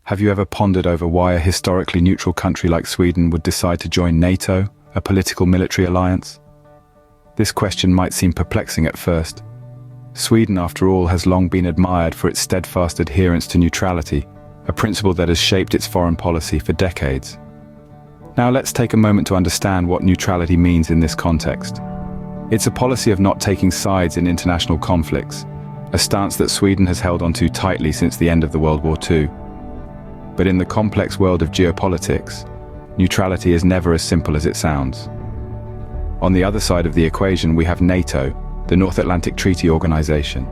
Have you ever pondered over why a historically neutral country like Sweden would decide to join NATO, a political military alliance? This question might seem perplexing at first. Sweden, after all, has long been admired for its steadfast adherence to neutrality, a principle that has shaped its foreign policy for decades. Now let's take a moment to understand what neutrality means in this context. It's a policy of not taking sides in international conflicts, a stance that Sweden has held onto tightly since the end of the World War II. But in the complex world of geopolitics, neutrality is never as simple as it sounds. On the other side of the equation, we have NATO, the North Atlantic Treaty Organization.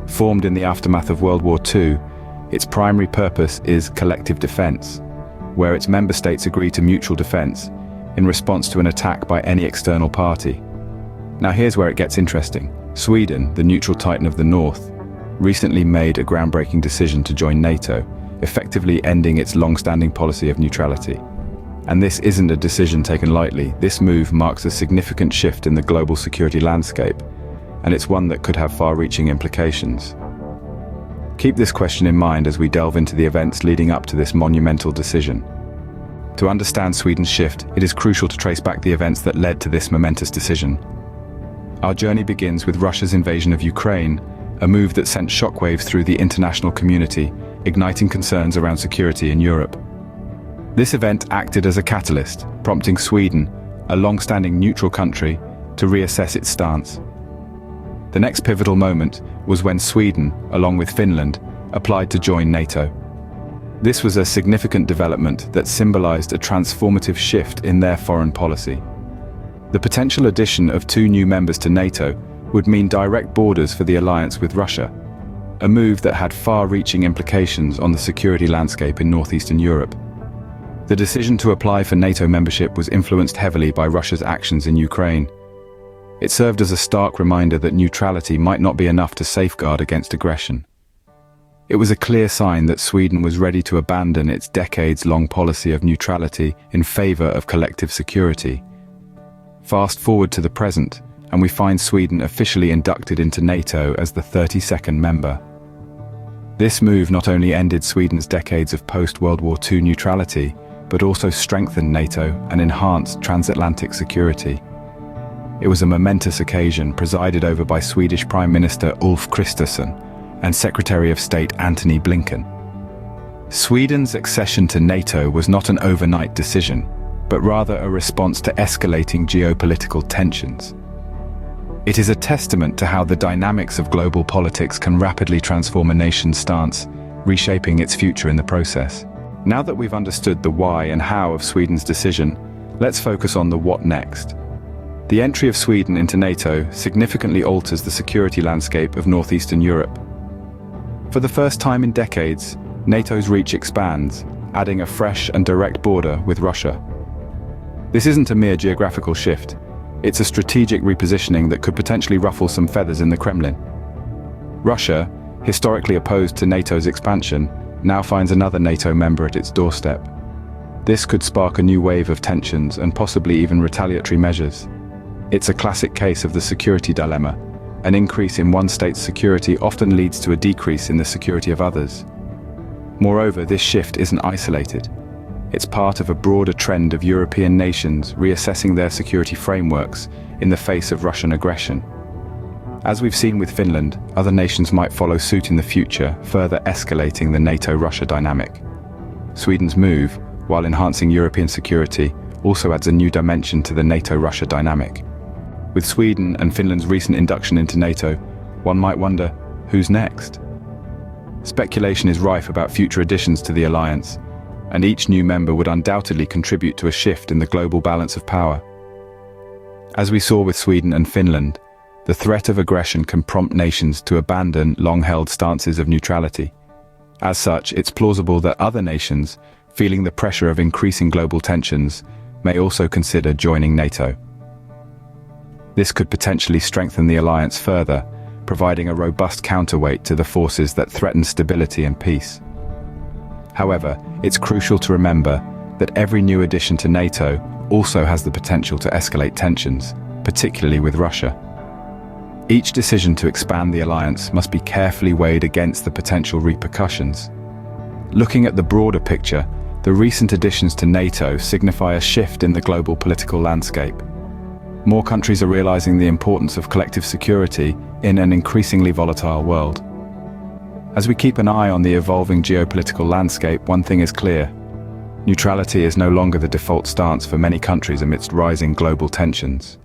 Formed in the aftermath of World War II, its primary purpose is collective defense, where its member states agree to mutual defense in response to an attack by any external party. Now here's where it gets interesting. Sweden, the neutral titan of the North, recently made a groundbreaking decision to join NATO, effectively ending its long-standing policy of neutrality. And this isn't a decision taken lightly. This move marks a significant shift in the global security landscape, and it's one that could have far-reaching implications. Keep this question in mind as we delve into the events leading up to this monumental decision. To understand Sweden's shift, it is crucial to trace back the events that led to this momentous decision. Our journey begins with Russia's invasion of Ukraine, a move that sent shockwaves through the international community, igniting concerns around security in Europe. This event acted as a catalyst, prompting Sweden, a long-standing neutral country, to reassess its stance. The next pivotal moment was when Sweden, along with Finland, applied to join NATO. This was a significant development that symbolized a transformative shift in their foreign policy. The potential addition of 2 new members to NATO would mean direct borders for the alliance with Russia, a move that had far-reaching implications on the security landscape in northeastern Europe. The decision to apply for NATO membership was influenced heavily by Russia's actions in Ukraine. It served as a stark reminder that neutrality might not be enough to safeguard against aggression. It was a clear sign that Sweden was ready to abandon its decades-long policy of neutrality in favor of collective security. Fast forward to the present, and we find Sweden officially inducted into NATO as the 32nd member. This move not only ended Sweden's decades of post-World War II neutrality, but also strengthened NATO and enhanced transatlantic security. It was a momentous occasion presided over by Swedish Prime Minister Ulf Kristersson and Secretary of State Antony Blinken. Sweden's accession to NATO was not an overnight decision, but rather a response to escalating geopolitical tensions. It is a testament to how the dynamics of global politics can rapidly transform a nation's stance, reshaping its future in the process. Now that we've understood the why and how of Sweden's decision, let's focus on the what next. The entry of Sweden into NATO significantly alters the security landscape of northeastern Europe. For the first time in decades, NATO's reach expands, adding a fresh and direct border with Russia. This isn't a mere geographical shift. It's a strategic repositioning that could potentially ruffle some feathers in the Kremlin. Russia, historically opposed to NATO's expansion, now finds another NATO member at its doorstep. This could spark a new wave of tensions and possibly even retaliatory measures. It's a classic case of the security dilemma. An increase in one state's security often leads to a decrease in the security of others. Moreover, this shift isn't isolated. It's part of a broader trend of European nations reassessing their security frameworks in the face of Russian aggression. As we've seen with Finland, other nations might follow suit in the future, further escalating the NATO-Russia dynamic. Sweden's move, while enhancing European security, also adds a new dimension to the NATO-Russia dynamic. With Sweden and Finland's recent induction into NATO, one might wonder, who's next? Speculation is rife about future additions to the alliance, and each new member would undoubtedly contribute to a shift in the global balance of power. As we saw with Sweden and Finland, the threat of aggression can prompt nations to abandon long-held stances of neutrality. As such, it's plausible that other nations, feeling the pressure of increasing global tensions, may also consider joining NATO. This could potentially strengthen the alliance further, providing a robust counterweight to the forces that threaten stability and peace. However, it's crucial to remember that every new addition to NATO also has the potential to escalate tensions, particularly with Russia. Each decision to expand the alliance must be carefully weighed against the potential repercussions. Looking at the broader picture, the recent additions to NATO signify a shift in the global political landscape. More countries are realizing the importance of collective security in an increasingly volatile world. As we keep an eye on the evolving geopolitical landscape, one thing is clear: neutrality is no longer the default stance for many countries amidst rising global tensions.